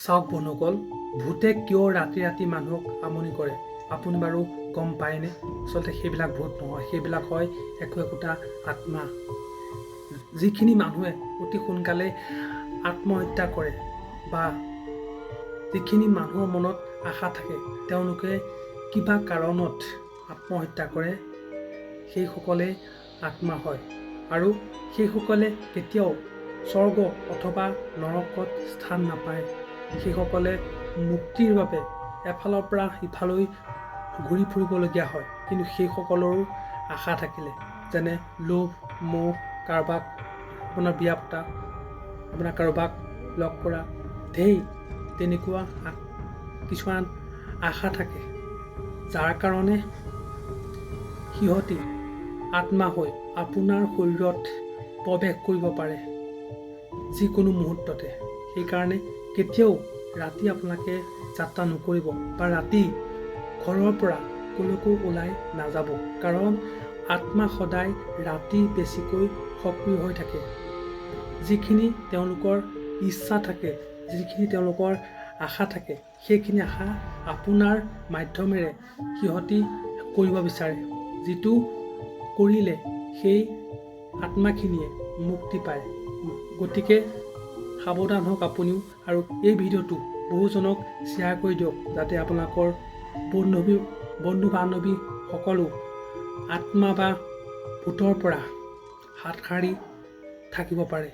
চাওক বন্ধুসকল, ভূতে কিয় ৰাতি ৰাতি মানুহক আমনি কৰে আপুনি বাৰু গম পায়নে? আচলতে সেইবিলাক ভূত নহয়, সেইবিলাক হয় একোটা আত্মা। যিখিনি মানুহে অতি সোনকালে আত্মহত্যা কৰে বা যিখিনি মানুহৰ মনত আশা থাকে তেওঁলোকে কিবা কাৰণত আত্মহত্যা কৰে, সেইসকলে আত্মা হয়। আৰু সেইসকলে কেতিয়াও স্বৰ্গ অথবা নৰকত স্থান নাপায়। সেইসকলে মুক্তিৰ বাবে এফালৰ পৰা সিফালৈ ঘূৰি ফুৰিবলগীয়া হয়। কিন্তু সেইসকলৰো আশা থাকিলে, যেনে লোভ, মোহ, কাৰোবাক আপোনাৰ বিয়া পতা, আপোনাৰ কাৰোবাক লগ কৰা, তেনেকুৱা কিছুমান আশা থাকে, যাৰ কাৰণে সিহঁতি আত্মা হৈ আপোনাৰ শৰীৰত প্ৰৱেশ কৰিব পাৰে যিকোনো মুহূৰ্ততে। সেইকাৰণে কেতিয়াও ৰাতি আপোনালোকে যাত্ৰা নকৰিব বা ৰাতি ঘৰৰ পৰা কলৈকো ওলাই নাযাব, কাৰণ আত্মা সদায় ৰাতি বেছিকৈ সক্ৰিয় হৈ থাকে। যিখিনি তেওঁলোকৰ ইচ্ছা থাকে, যিখিনি তেওঁলোকৰ আশা থাকে, সেইখিনি আশা আপোনাৰ মাধ্যমেৰে সিহঁতি কৰিব বিচাৰে, যিটো কৰিলে সেই আত্মাখিনিয়ে মুক্তি পায়। গতিকে সাৱধান হওক আপুনিও, আৰু এই ভিডিঅ'টো বহুজনক শ্বেয়াৰ কৰি দিয়ক, যাতে আপোনালোকৰ বন্ধু বান্ধৱী সকলো আত্মা বা ভূতৰ পৰা হাত সাৰি থাকিব পাৰে।